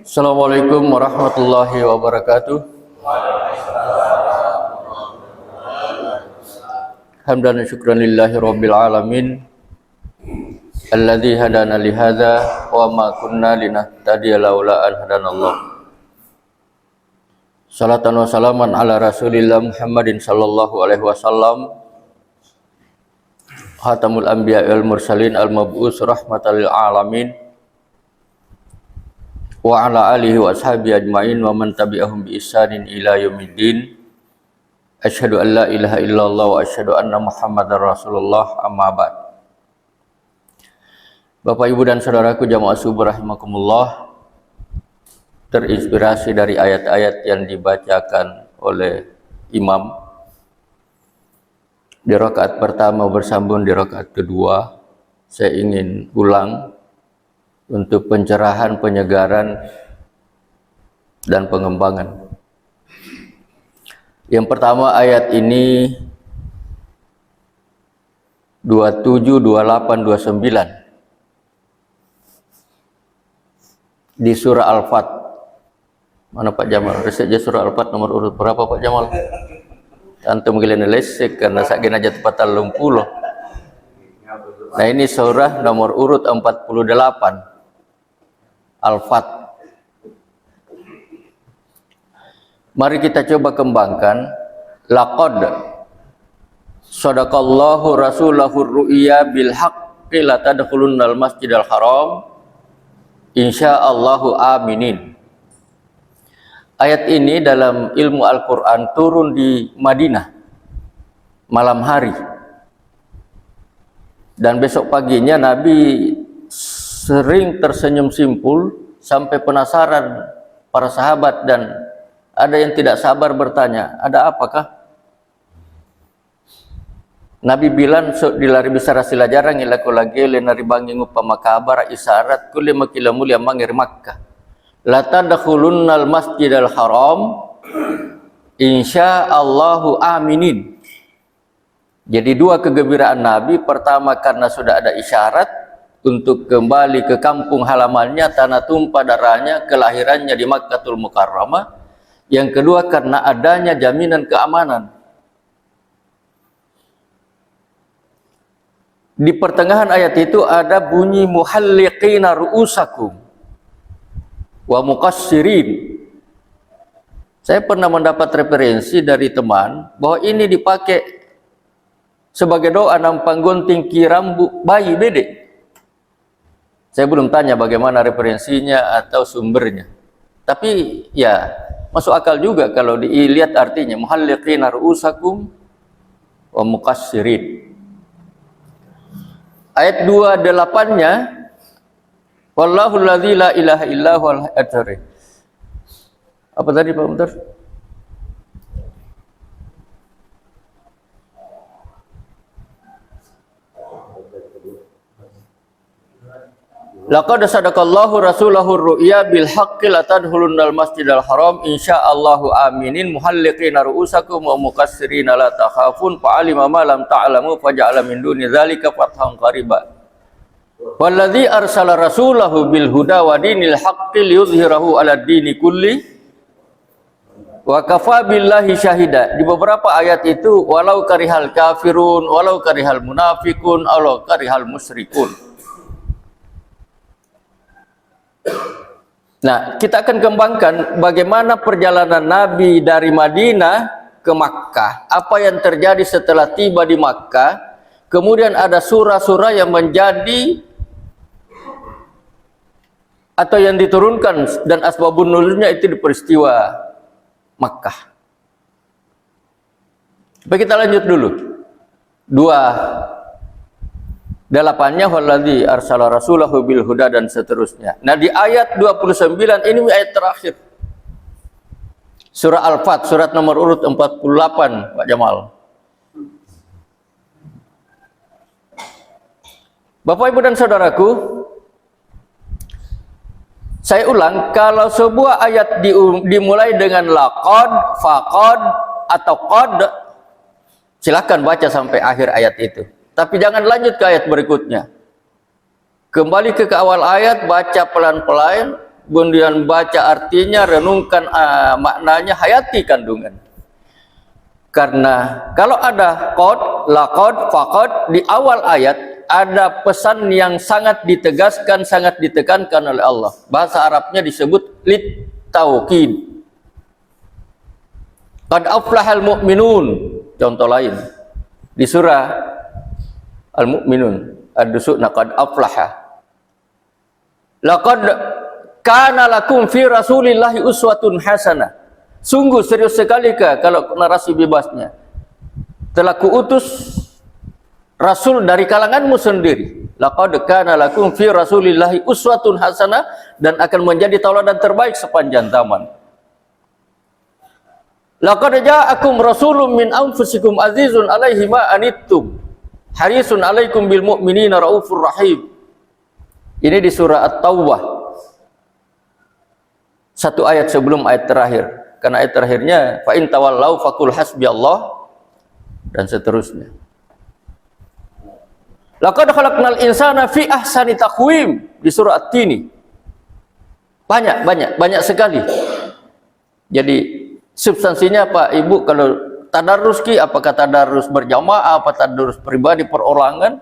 Assalamualaikum warahmatullahi wabarakatuh. Hamdan syukran lillahi rabbil alamin alladzi hadana li hadza wa ma kunna linahtadiya laula an hadanallah. Salatan wa salaman ala Rasulillah Muhammadin sallallahu alaihi wasallam, khatamul anbiya wal mursalin al mab'us rahmatal lil alamin, wa ala alihi wa ashabihi ajmain wa man tabi'ahum bi ihsanin ila yaumiddin. Asyhadu an la ilaha illallah wa asyhadu anna Muhammadar Rasulullah, amma ba'd. Bapak, Ibu dan saudaraku jamaah subuh rahimakumullah, terinspirasi dari ayat-ayat yang dibacakan oleh imam di rakaat pertama bersambung di rakaat kedua, saya ingin ulang untuk pencerahan, penyegaran, dan pengembangan. Yang pertama, ayat ini 27, 28, 29 di surah Al-Fat. Mana Pak Jamal? Resep surah Al-Fat nomor urut berapa Pak Jamal? Antum giliran lesek karena saking aja tepatan lumpulo. Nah, ini surah nomor urut 48. Al-Fat. Mari kita coba kembangkan. Laqad sadaqallahu rasulahur ru'ya bil haqqi la tadkhulunnal masjidal haram insyaallahu aminin. Ayat ini dalam ilmu Al-Qur'an turun di Madinah malam hari. Dan besok paginya Nabi sering tersenyum simpul sampai penasaran para sahabat, dan ada yang tidak sabar bertanya, ada apakah? Nabi bilang dilari besar sila jarang ilaku lagi lenari bangi ngupama kabar isyarat kulli makila mulia mangir Makkah la tadkhulunnal masjidal haram insyaallahu aminin. Jadi dua kegembiraan Nabi, pertama karena sudah ada isyarat untuk kembali ke kampung halamannya, tanah tumpah darahnya, kelahirannya di Makkatul Mukarramah. Yang kedua karena adanya jaminan keamanan. Di pertengahan ayat itu ada bunyi muhalliqina ru'usakum wa muqassirin. Saya pernah mendapat referensi dari teman bahwa ini dipakai sebagai doa nampang gunting kirambu bayi bedek. Saya belum tanya bagaimana referensinya atau sumbernya. Tapi ya masuk akal juga kalau dilihat artinya muhalliqina ru'usakum wa muqassirin. Ayat 28-nya wallahu alladzi la ilaha illa huwal hayyul. Apa tadi Pak Muntar? Laqad sadaqallahu rasulahur ru'ya bil haqqi la tadkhulunnal masjidal haram insyaallahu aminin muhalliqina ru'usakum wa muqassirina la takhafun fa'alima ma lam ta'lamu faja'ala min duni dzalika fathan qariba. Wallazi arsala rasulahu bil huda wa dinil haqqi liyudhhirahu 'alad dini kulli wa kafa billahi syahida. Di beberapa ayat itu walau karihal kafirun, walau karihal munafiqun, walau karihal musyrikun. Nah, kita akan kembangkan bagaimana perjalanan Nabi dari Madinah ke Makkah, apa yang terjadi setelah tiba di Makkah, kemudian ada surah-surah yang menjadi atau yang diturunkan dan asbabun nuzulnya itu di peristiwa Makkah. Baik, kita lanjut dulu. 28-nya wallazi arsala rasulahu bil huda dan seterusnya. Nah, di ayat 29 ini ayat terakhir. Surah Al-Fat, surat nomor urut 48, Pak Jamal. Bapak, Ibu dan saudaraku, saya ulang, kalau sebuah ayat dimulai dengan laqad, faqad atau qad, silakan baca sampai akhir ayat itu. Tapi jangan lanjut ke ayat berikutnya. Kembali ke awal ayat, baca pelan-pelan, kemudian baca artinya, renungkan maknanya, hayati kandungan. Karena kalau ada qad, laqad, faqad di awal ayat ada pesan yang sangat ditegaskan, sangat ditekankan oleh Allah. Bahasa Arabnya disebut lit taukid. Qad aflahal mu'minun. Contoh lain di surah Al-Mu'minun, ad-dusukna qad aflaha. Laqad kana lakum fi Rasulillahi uswatun hasanah. Sungguh serius sekali kalau narasi bebasnya. Telah kuutus Rasul dari kalanganmu sendiri. Laqad kana lakum fi Rasulillahi uswatun hasanah, dan akan menjadi tauladan terbaik sepanjang zaman. Laqad ja'akum rasulun min anfusikum azizun 'alaihi ma anittum harisun 'alaikum bil mu'minina raufur rahim. Ini di surah At-Taubah. Satu ayat sebelum ayat terakhir. Karena ayat terakhirnya fa in tawallau faqul hasbiyallah dan seterusnya. Laqad khalaqnal insana fi ahsani taqwim di surah At-Tini. Banyak sekali. Jadi substansinya Pak Ibu, kalau tadarus apakah tadarus berjamaah, apa tadarus pribadi perorangan,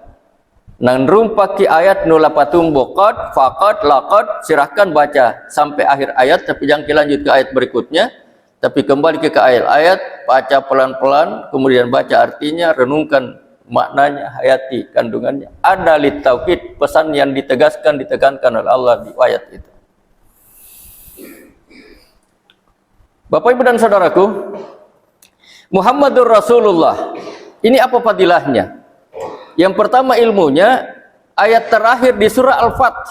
nang rumpaki ayat nulapatum boqad, faqad, laqad, silahkan baca sampai akhir ayat, tapi jangan lanjut ke ayat berikutnya, tapi kembali ke ayat, baca pelan-pelan, kemudian baca artinya, renungkan maknanya, hayati kandungannya. Ada litaukid, pesan yang ditekankan oleh Allah di ayat itu. Bapak Ibu dan saudaraku, Muhammadur Rasulullah, ini apa fadilahnya? Yang pertama ilmunya, ayat terakhir di surah Al-Fath,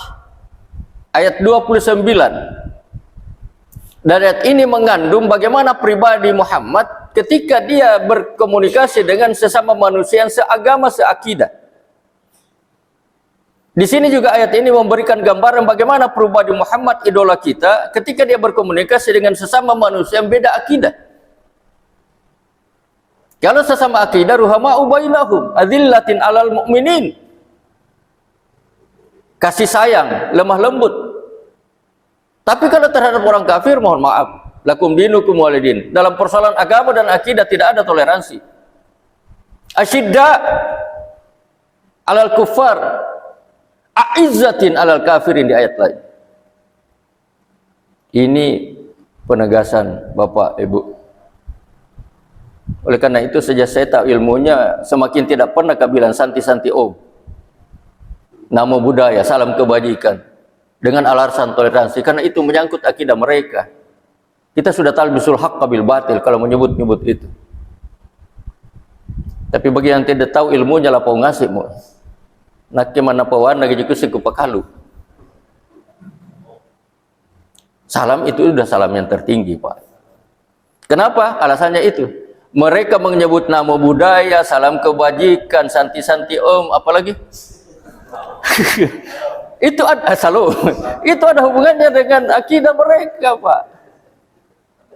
ayat 29. Dan ayat ini mengandung bagaimana pribadi Muhammad ketika dia berkomunikasi dengan sesama manusia yang seagama, seakidah. Di sini juga ayat ini memberikan gambaran bagaimana pribadi Muhammad, idola kita, ketika dia berkomunikasi dengan sesama manusia yang beda akidah. Kalau sesama akidah, ruhama'u bainahum adzillatin 'alal mu'minin. Kasih sayang, lemah lembut. Tapi kalau terhadap orang kafir, mohon maaf, lakum dinukum walidin. Dalam persoalan agama dan akidah tidak ada toleransi. Asyidda 'alal kuffar, a'izzatin 'alal kafirin di ayat lain. Ini penegasan Bapak Ibu. Oleh karena itu sejak saya tahu ilmunya, semakin tidak pernah bilang santi-santi om, nama budaya, salam kebajikan, dengan alasan toleransi, karena itu menyangkut akidah mereka. Kita sudah talbisul haqq bil batil kalau menyebut-nyebut itu. Tapi bagi yang tidak tahu ilmunya lapau ngasih mu. Nak mana pawan lagi juga sih kupakalu. Salam itu sudah salam yang tertinggi, Pak. Kenapa? Alasannya itu. Mereka menyebut nama budaya, salam kebajikan, santi-santi om, apalagi itu ada itu ada hubungannya dengan akidah mereka, Pak.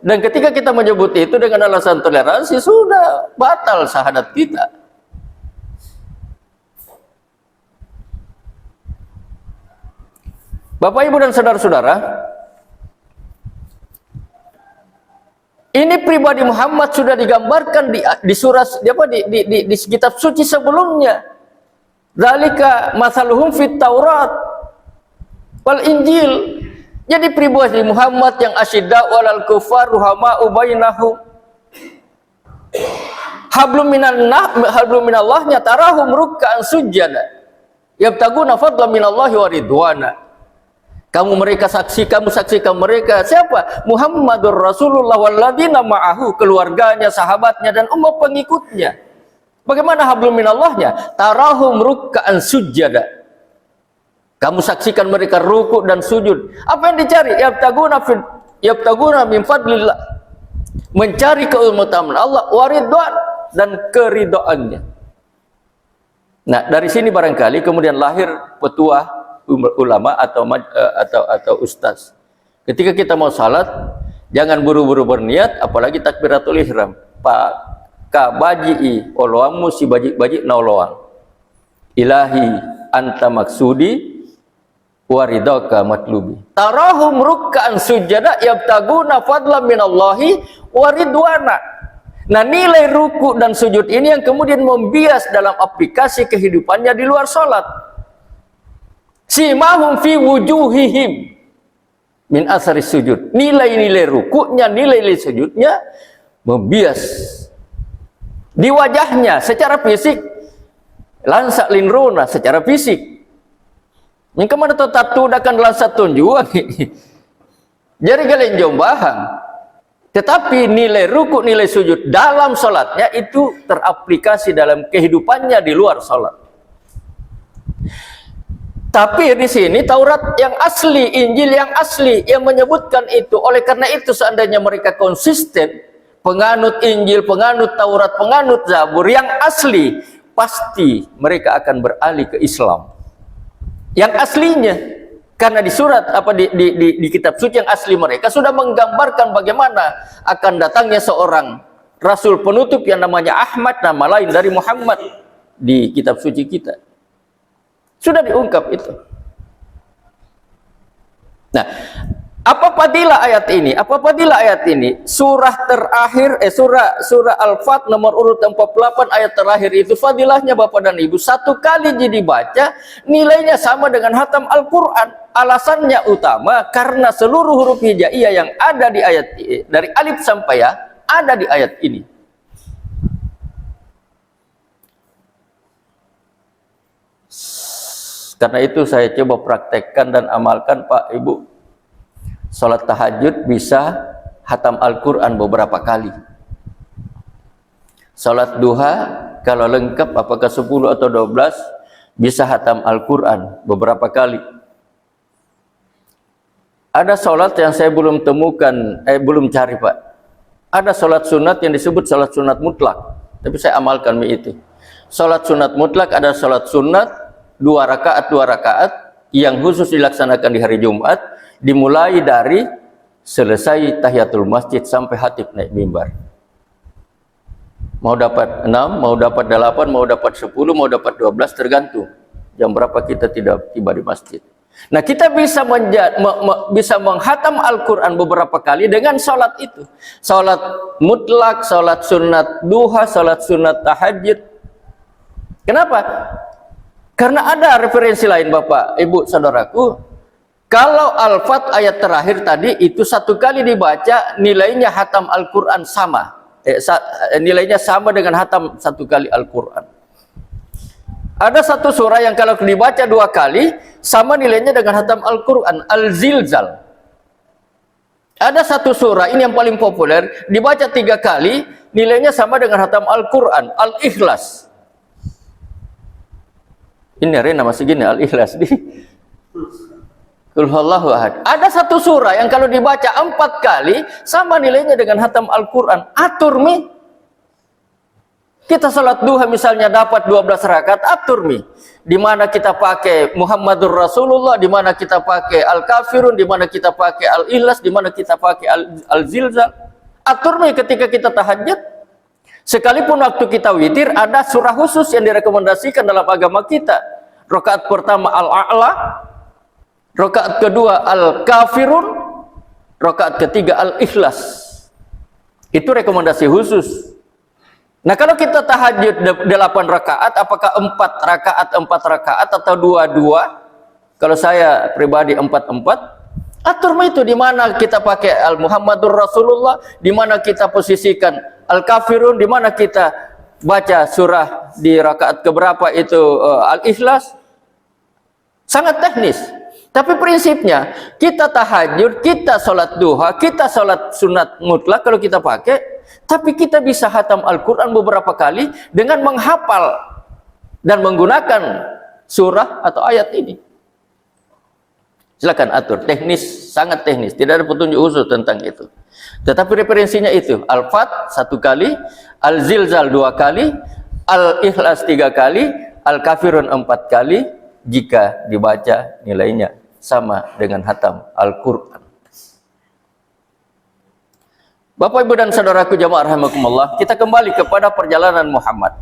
Dan ketika kita menyebut itu dengan alasan toleransi, sudah batal syahadat kita. Bapak Ibu dan saudara-saudara, ini pribadi Muhammad sudah digambarkan di surah di kitab suci sebelumnya. Zalika masaluhum fit Taurat wal Injil. Jadi pribadi Muhammad yang asyidda walal kufar ruhama'u bainahum. Hablum minallahnya tarahum ruk'an sujada. Yabtaguna fadlan minallahi wa ridwana. Kamu saksikan mereka siapa? Muhammadur Rasulullah walladzina ma'ahu, keluarganya, sahabatnya dan umat pengikutnya. Bagaimana hablum minallahnya? Tarahum ruk'an sujada. Kamu saksikan mereka ruku dan sujud. Apa yang dicari? Yabtaguna min fadlillah. Mencari keutamaan Allah wa ridwan, dan keridhaannya. Nah, dari sini barangkali kemudian lahir petuah ulama atau ustaz. Ketika kita mau salat, jangan buru-buru berniat, apalagi takbiratul ihram. Pak kabaji oloamu si baji-baji naoloang. Ilahi anta maksudi wa ridaka matlubi. Tarahum ruk'an sujada yabtaguna fadlan minallahi wa ridwana. Nah, nilai ruku dan sujud ini yang kemudian membias dalam aplikasi kehidupannya di luar sholat. Simahum fi wujuhihim min asari sujud. Nilai-nilai rukunya, nilai-nilai sujudnya membias di wajahnya secara fisik. Lansak linruna secara fisik. Yang kemana tu tatu dakan lansat tunjuan. Jadi kalian jombahang. Tetapi nilai ruku, nilai sujud dalam sholatnya itu teraplikasi dalam kehidupannya di luar sholat. Tapi di sini Taurat yang asli, Injil yang asli yang menyebutkan itu. Oleh karena itu seandainya mereka konsisten, penganut Injil, penganut Taurat, penganut Zabur yang asli, pasti mereka akan beralih ke Islam. Yang aslinya. Karena di surat di kitab suci yang asli mereka sudah menggambarkan bagaimana akan datangnya seorang rasul penutup yang namanya Ahmad, nama lain dari Muhammad di kitab suci kita. Sudah diungkap itu. Nah, apa fadilah ayat ini? Apa fadilah ayat ini? Surah terakhir surah Al-Fat nomor urut 48 ayat terakhir itu fadilahnya Bapak dan Ibu satu kali dibaca nilainya sama dengan hatam Al-Qur'an. Alasannya utama karena seluruh huruf hijaiyah yang ada di ayat dari alif sampai ya ada di ayat ini. Karena itu saya coba praktekkan dan amalkan Pak Ibu. Salat tahajud bisa hatam Al-Quran beberapa kali. Salat duha kalau lengkap apakah 10 atau 12 bisa hatam Al-Quran beberapa kali. Ada salat yang saya belum temukan, belum cari Pak. Ada salat sunat yang disebut salat sunat mutlak. Tapi saya amalkan itu. Salat sunat mutlak ada salat sunat 2 rakaat yang khusus dilaksanakan di hari Jumat. Dimulai dari selesai tahiyatul masjid sampai khatib naik mimbar. Mau dapat 6, mau dapat 8, mau dapat 10, mau dapat 12 tergantung jam berapa kita tidak tiba di masjid. Nah, kita bisa bisa menghatam Al-Quran beberapa kali dengan sholat itu. Sholat mutlak, sholat sunat duha, sholat sunat tahajud. Kenapa? Karena ada referensi lain Bapak, Ibu, Saudaraku. Kalau Al-Fat ayat terakhir tadi itu satu kali dibaca nilainya hatam Al-Quran sama. Nilainya sama dengan hatam satu kali Al-Quran. Ada satu surah yang kalau dibaca 2 kali sama nilainya dengan hatam Al-Quran, Al-Zilzal. Ada satu surah ini yang paling populer dibaca 3 kali nilainya sama dengan hatam Al-Quran, Al-Ikhlas. Ini Rena masih gini Al-Ikhlas di Qul huwallahu ahad. Ada satu surah yang kalau dibaca 4 kali sama nilainya dengan hatam Al-Quran. Atur mi. Kita salat duha misalnya dapat 12 rakaat, atur mi. Di mana kita pakai Muhammadur Rasulullah, di mana kita pakai Al-Kafirun, di mana kita pakai Al-Ikhlas, di mana kita pakai Al-Zilzal. Atur mi ketika kita tahajud. Sekalipun waktu kita witir ada surah khusus yang direkomendasikan dalam agama kita. Rakaat pertama Al-A'la, rakaat kedua Al-Kafirun, rakaat ketiga Al-Ikhlas. Itu rekomendasi khusus. Nah, kalau kita tahajud 8 rakaat, apakah 4 rakaat atau 2? Kalau saya pribadi 4. Atur itu di mana kita pakai Al-Muhammadur Rasulullah, di mana kita posisikan Al-Kafirun, di mana kita baca surah di rakaat keberapa itu Al-Ikhlas. Sangat teknis. Tapi prinsipnya, kita tahajud, kita sholat duha, kita sholat sunat mutlak kalau kita pakai, tapi kita bisa hatam Al-Quran beberapa kali dengan menghafal dan menggunakan surah atau ayat ini. Silakan atur, teknis, sangat teknis, tidak ada petunjuk khusus tentang itu. Tetapi referensinya itu, Al-Fat 1 kali, Al-Zilzal 2 kali, Al-Ikhlas 3 kali, Al-Kafirun 4 kali, jika dibaca nilainya sama dengan hatam Al-Quran. Bapak, Ibu, dan saudaraku jamaah rahimakumullah, kita kembali kepada perjalanan Muhammad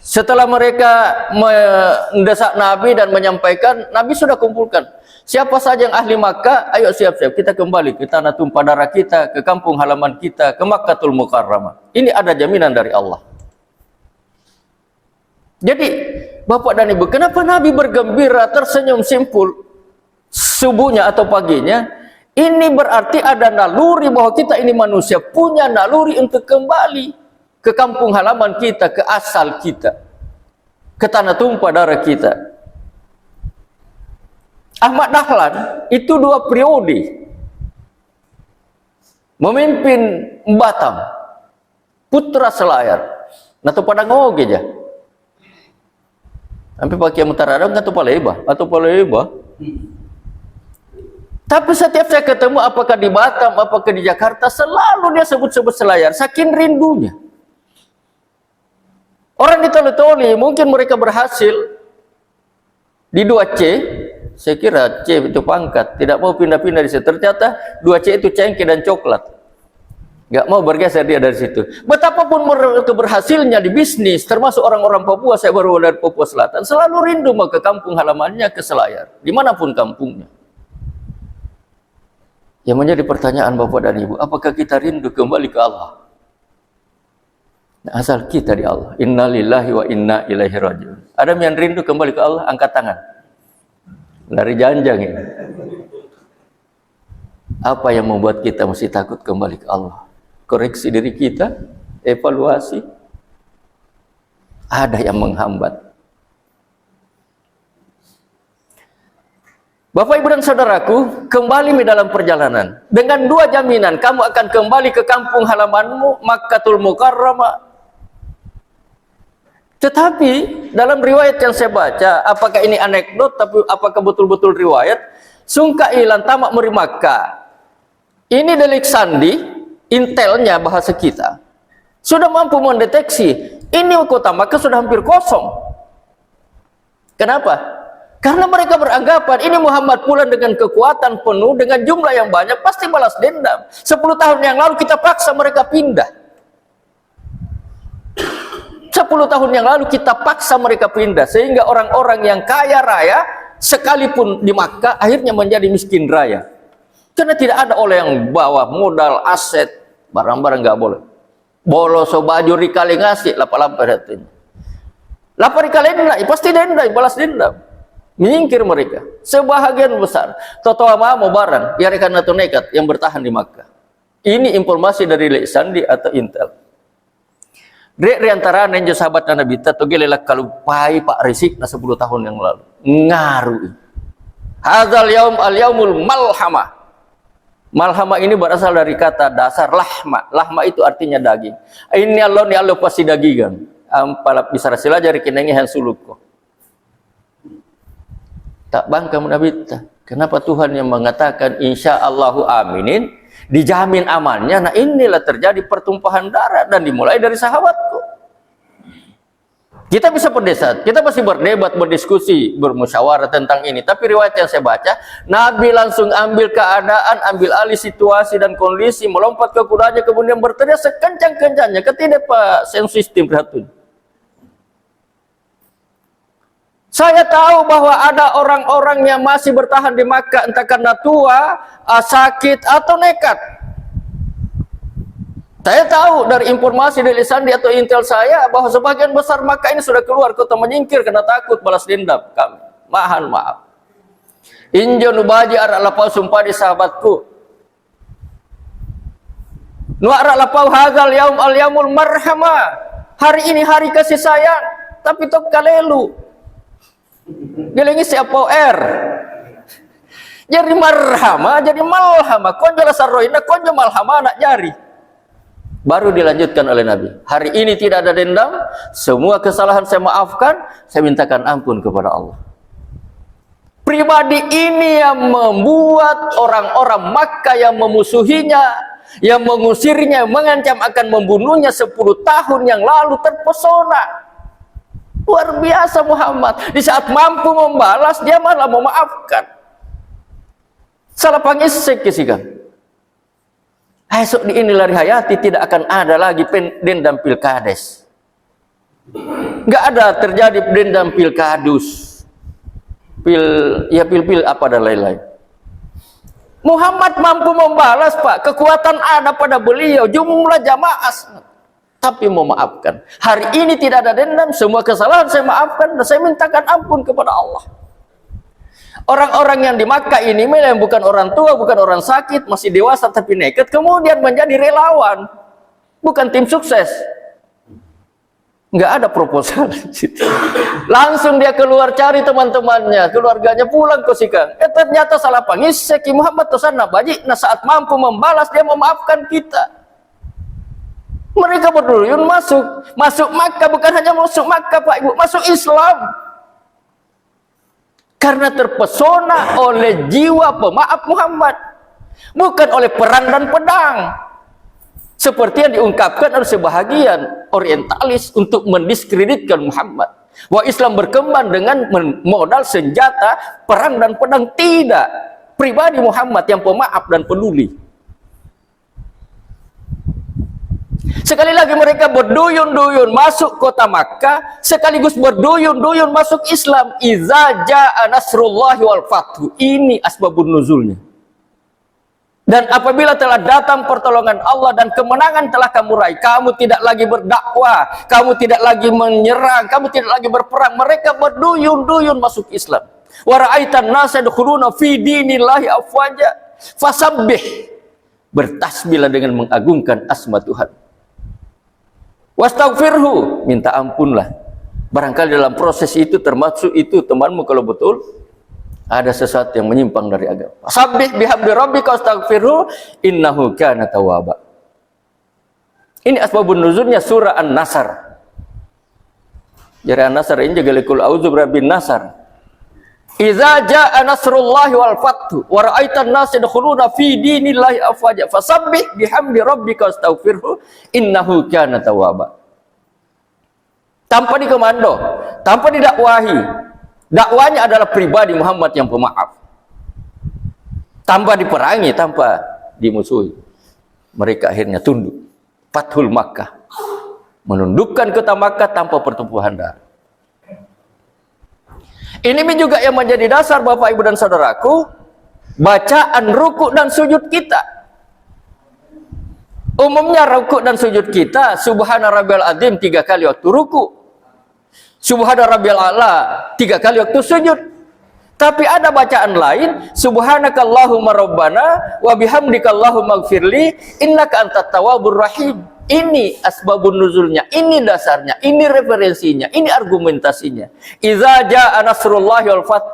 Setelah mereka mendesak Nabi dan menyampaikan, Nabi sudah kumpulkan. Siapa saja yang ahli Makkah, ayo siap-siap kita kembali ke tanah tumpah darah kita, ke kampung halaman kita, ke Makkatul Mukarramah. Ini ada jaminan dari Allah. Jadi, Bapak dan Ibu, kenapa Nabi bergembira, tersenyum simpul subuhnya atau paginya? Ini berarti ada naluri bahwa kita ini manusia punya naluri untuk kembali ke kampung halaman kita, ke asal kita, ke tanah tumpah darah kita. Ahmad Dahlan itu 2 periode memimpin Batam, putra Selayar. Nah tu pada ngoge aja. Sampai pakai mutaradam atau paleba Tapi setiap saya ketemu, apakah di Batam, apakah di Jakarta, selalu dia sebut-sebut Selayar, saking rindunya. Orang di Toli-Toli, mungkin mereka berhasil di 2C, saya kira C itu pangkat, tidak mau pindah-pindah di situ. Ternyata 2C itu cengkeh dan coklat, nggak mau bergeser dia dari situ. Betapapun mereka berhasilnya di bisnis, termasuk orang-orang Papua, saya baru dari Papua Selatan, selalu rindu mau ke kampung halamannya, ke Selayar, dimanapun kampungnya. Yang menjadi pertanyaan Bapak dan Ibu, apakah kita rindu kembali ke Allah? Nah, asal kita di Allah. Inna lillahi wa inna ilaihi rajiun. Ada yang rindu kembali ke Allah? Angkat tangan. Lari janjang ini. Apa yang membuat kita mesti takut kembali ke Allah? Koreksi diri kita, evaluasi. Ada yang menghambat. Bapak, Ibu, dan saudaraku, kembali dalam perjalanan dengan 2 jaminan. Kamu akan kembali ke kampung halamanmu, Makkatul Mukarramah. Tetapi dalam riwayat yang saya baca, apakah ini anekdot, tapi apakah betul-betul riwayat, Sungkailan tamak meri Makkah. Ini delik sandi, intelnya bahasa kita, sudah mampu mendeteksi, ini kota Makkah sudah hampir kosong. Kenapa? Karena mereka beranggapan ini Muhammad pulang dengan kekuatan penuh, dengan jumlah yang banyak, pasti balas dendam. 10 tahun yang lalu kita paksa mereka pindah. 10 tahun yang lalu kita paksa mereka pindah, sehingga orang-orang yang kaya raya sekalipun di Makkah akhirnya menjadi miskin raya. Karena tidak ada oleh yang bawa modal, aset, barang-barang nggak boleh. Boloso baju rikali ngasih, lapa-lapa hatinya. Lapa rikali dendam, pasti dendam, balas dendam. Menyingkir mereka sebahagian besar. Totoa mau barang, ya rekan atau nekat yang bertahan di Makkah. Ini informasi dari Lek Sandi atau Intel. Di antara nenjo sahabat Nabi tato gelelak kalau pai Pak Risik na 10 tahun yang lalu ngaruh. Hadzal yaum al yaumul malhama. Malhama ini berasal dari kata dasar lahma. Lahma itu artinya daging. Ini Allah ni Allah pasti dagingan. Ampalap bisa sila jari kinengi han suluko. Tak bangka Nabi. Kenapa Tuhan yang mengatakan insyaallahu aminin? Dijamin amannya. Nah inilah terjadi pertumpahan darah dan dimulai dari sahabatku. Kita bisa berdesat, kita pasti berdebat, berdiskusi, bermusyawarah tentang ini. Tapi riwayat yang saya baca, Nabi langsung ambil keadaan, ambil alih situasi dan kondisi, melompat ke kudanya, kemudian berteriak sekencang-kencangnya, ketidak Pak sound system ratu. Saya tahu bahwa ada orang-orang yang masih bertahan di Makkah entah karena tua, sakit atau nekat. Saya tahu dari informasi dari Sandi atau intel saya bahwa sebagian besar Makkah ini sudah keluar kota menyingkir karena takut balas dendam kami. Maaf. Injo nubaji arak lapau sumpah di sahabatku. Nu arak lapau hadzal yaum al yaumul marhamah. Hari ini hari kasih sayang, tapi tok kalelu. Gelengi siapa R. Jadi marhama, jadi malhama. Konjo lasaroina, konjo malhama anak jari. Baru dilanjutkan oleh Nabi. Hari ini tidak ada dendam, semua kesalahan saya maafkan, saya mintakan ampun kepada Allah. Pribadi ini yang membuat orang-orang Makkah yang memusuhinya, yang mengusirnya, mengancam akan membunuhnya 10 tahun yang lalu terpesona. Luar biasa Muhammad. Di saat mampu membalas, dia malah memaafkan. Salah pangisik kisikan. Esok di inilah hayati tidak akan ada lagi dendam pilkades. Nggak ada terjadi dendam pilkadus, pil apa dan lain-lain. Muhammad mampu membalas, Pak. Kekuatan ada pada beliau, jumlah jamaah, tapi memaafkan. Hari ini tidak ada dendam, semua kesalahan saya maafkan dan saya mintakan ampun kepada Allah. Orang-orang yang di Makkah ini yang bukan orang tua, bukan orang sakit, masih dewasa tapi nekat, kemudian menjadi relawan, bukan tim sukses. Nggak ada proposal di situ. Langsung dia keluar cari teman-temannya, keluarganya pulang ke Sikang. Ternyata salah pangis Syekh Muhammad Tosana Baji. Nah, saat mampu membalas, dia memaafkan kita. Mereka berduyun masuk Makkah, bukan hanya masuk Makkah, Pak Ibu, masuk Islam. Karena terpesona oleh jiwa pemaaf Muhammad, bukan oleh perang dan pedang. Seperti yang diungkapkan oleh sebahagian orientalis untuk mendiskreditkan Muhammad. Bahwa Islam berkembang dengan modal senjata, perang dan pedang. Tidak. Pribadi Muhammad yang pemaaf dan peduli. Sekali lagi mereka berduyun-duyun masuk kota Makkah, sekaligus berduyun-duyun masuk Islam. Iza ja'a nasrullahi wal fathu. Ini asbabun nuzulnya. Dan apabila telah datang pertolongan Allah dan kemenangan telah kamu raih, kamu tidak lagi berdakwah, kamu tidak lagi menyerang, kamu tidak lagi berperang. Mereka berduyun-duyun masuk Islam. Wa ra'aitan nasa yadkhuluna fi dinillahi afwaja. Fasabbih. Bertasbihlah dengan mengagungkan asma Tuhan. Wastaghfirhu, minta ampunlah. Barangkali dalam proses itu termasuk itu temanmu kalau betul ada sesuatu yang menyimpang dari agama. Sabbih bihamdi rabbika wastaghfirhu innahu kana tawwaba. Ini asbabun nuzulnya surah An-Nasr. Jadi An-Nasr ini juga likul auzu birabbin nasr. Idza jaa nasrullahi wal fathu wa ra'aitan nas yadkhuluna fi dinillahi afwaja fasabbih bihamdi rabbika wastaghfirhu innahu kana tawwaba. Tanpa dikomando, tanpa didakwahi. Dakwanya adalah pribadi Muhammad yang pemaaf. Tanpa diperangi, tanpa dimusuhi. Mereka akhirnya tunduk. Fathul Makkah. Menundukkan kota Makkah tanpa pertumpahan darah. Ini juga yang menjadi dasar Bapak Ibu dan Saudaraku, bacaan ruku dan sujud kita. Umumnya ruku dan sujud kita, Subhana Rabbiyal Azim 3 kali waktu ruku. Subhana Rabbiyal A'la 3 kali waktu sujud. Tapi ada bacaan lain, Subhanakallahumma Rabbana wa bihamdika Allahumma gfirli innaka antat tawwabur rahim. Ini asbabun nuzulnya, ini dasarnya, ini referensinya, ini argumentasinya. Idza jaa nasrullahi wal fath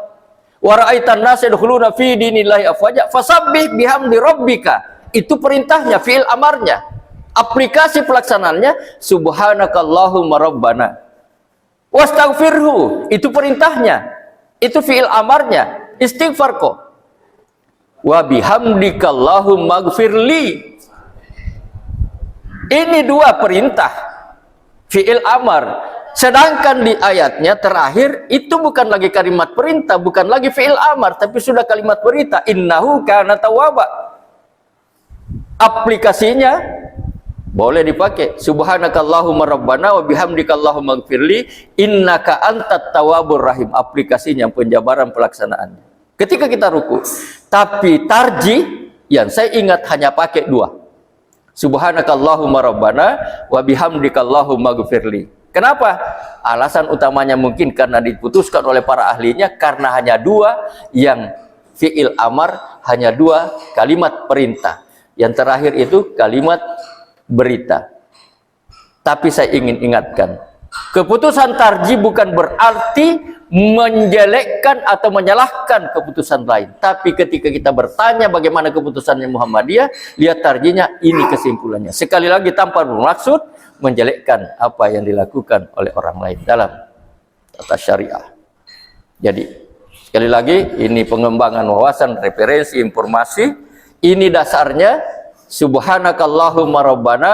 wa ra'aitan nasa yadkhuluna fi dinillahi afwaja fasabbih bihamdi rabbika. Itu perintahnya, fi'il amarnya. Aplikasi pelaksanaannya Subhanakallahumma Rabbana wastaghfirhu, itu perintahnya, itu fi'il amarnya, istighfar kok. Wa bihamdika Allahumma gfirli. Ini 2 perintah, fi'il amar. Sedangkan di ayatnya terakhir itu bukan lagi kalimat perintah, bukan lagi fi'il amar, tapi sudah kalimat perintah, innahu kana tawwaba. Aplikasinya boleh dipakai Subhanakallahumma Rabbana wa bihamdika Allahumma gfirli innaka antat tawwabur rahim. Aplikasinya, penjabaran pelaksanaannya ketika kita ruku. Tapi tarji yang saya ingat hanya pakai 2, Subhanakallahumma Rabbana wa bihamdika Allahumma gfirli. Kenapa? Alasan utamanya mungkin karena diputuskan oleh para ahlinya, karena hanya 2 yang fi'il amar, hanya 2 kalimat perintah. Yang terakhir itu kalimat berita. Tapi saya ingin ingatkan, keputusan tarjih bukan berarti menjelekkan atau menyalahkan keputusan lain. Tapi ketika kita bertanya bagaimana keputusannya Muhammadiyah, lihat tarjihnya, ini kesimpulannya. Sekali lagi tanpa bermaksud menjelekkan apa yang dilakukan oleh orang lain dalam tata syariah. Jadi sekali lagi, ini pengembangan wawasan, referensi, informasi. Ini dasarnya Subhanakallahumma Rabbana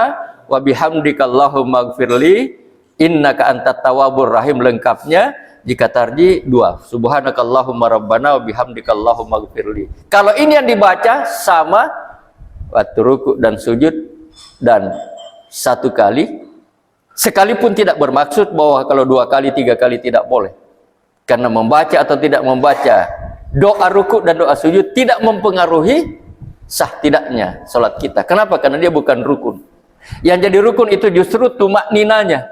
wa bihamdika Allahumma gfirli innaka antat tawwabur rahim. Lengkapnya jika tarjih 2, Subhanakallahumma Rabbana wa bihamdika Allahumma gfirli. Kalau ini yang dibaca sama waktu ruku dan sujud, dan 1 kali Sekalipun tidak bermaksud bahwa kalau 2 kali, 3 kali tidak boleh. Karena membaca atau tidak membaca doa rukuk dan doa sujud tidak mempengaruhi sah tidaknya salat kita. Kenapa? Karena dia bukan rukun. Yang jadi rukun itu justru tumak ninanya,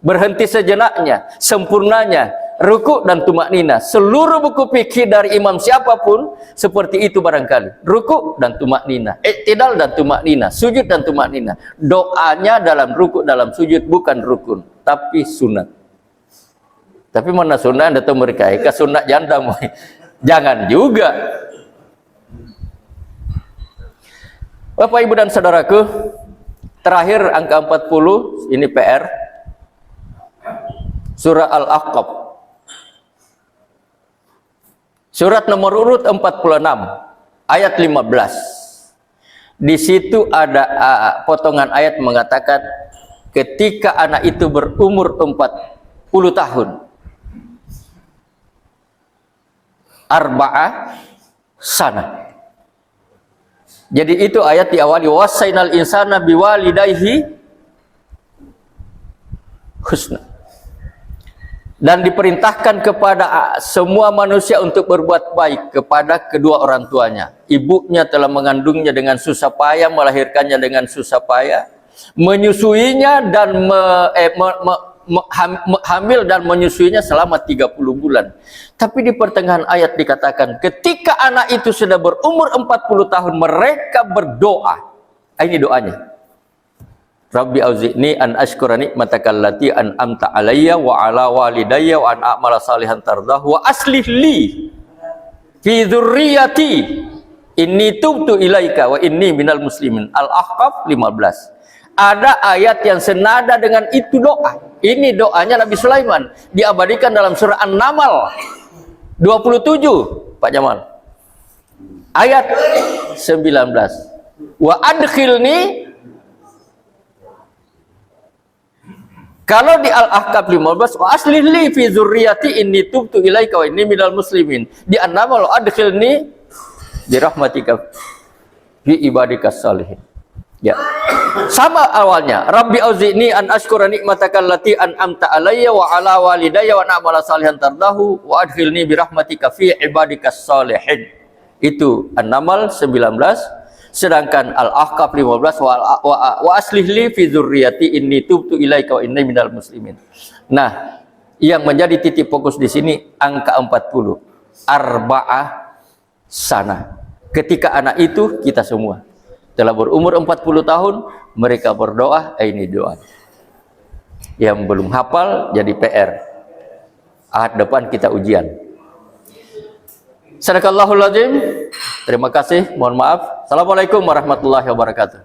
berhenti sejenaknya, sempurnanya, rukuk dan tumak nina. Seluruh buku fikih dari imam siapapun seperti itu barangkali. Rukuk dan tumak nina, iktidal dan tumak nina, sujud dan tumak nina. Doanya dalam rukuk, dalam sujud bukan rukun, tapi sunat. Tapi mana sunat atau mereka ke sunat janda mau? Jangan juga. Bapak, Ibu dan Saudaraku, terakhir angka 40, ini PR. Surah Al-Ahqaf. Surat nomor urut 46, ayat 15. Di situ ada potongan ayat mengatakan ketika anak itu berumur 40 tahun. Arba'a sana. Jadi itu ayat diawali wasainal insana biwalidayhi husna. Dan diperintahkan kepada semua manusia untuk berbuat baik kepada kedua orang tuanya. Ibunya telah mengandungnya dengan susah payah, melahirkannya dengan susah payah, menyusuinya dan hamil dan menyusuinya selama 30 bulan. Tapi di pertengahan ayat dikatakan ketika anak itu sudah berumur 40 tahun mereka berdoa. Ini doanya. Rabbi auzi'ni an ashkura ni'mataka allati an'amta alayya wa ala walidayya wa an a'mala salihan tardahu wa aslih li fi dzurriyyati inni tubtu ilaika wa inni minal muslimin. Al-Ahqaf 15. Ada ayat yang senada dengan itu doa. Ini doanya Nabi Sulaiman, diabadikan dalam surah An-Naml 27, Pak Jamal. Ayat 19. Wa adkhilni. Kalau di Al-Ahqaf 15, wa aslih li fi dzurriyyati inni tubtu ilaika wa inni minal muslimin. Di An-Naml adkhilni bi rahmatika fi ibadikas salihin. Ya. Sama awalnya. Rabbi auzi'ni an ashkura ni'mataka allati an'amta alayya wa ala walidayya wa na'mala salihan tardahu wa adkhilni bi rahmatika fi ibadikas salihin. Itu An-Naml 19. Sedangkan Al-Ahqaf 15 wa aslih li fi dzurriyyati inni tubtu ilaika wa inni minal muslimin. Nah, yang menjadi titik fokus di sini angka 40. Arba'ah sana. Ketika anak itu kita semua telah berumur 40 tahun, mereka berdoa, ini doa. Yang belum hafal jadi PR. Ahad depan kita ujian. Sadaqallahul azim. Terima kasih, mohon maaf. Assalamualaikum warahmatullahi wabarakatuh.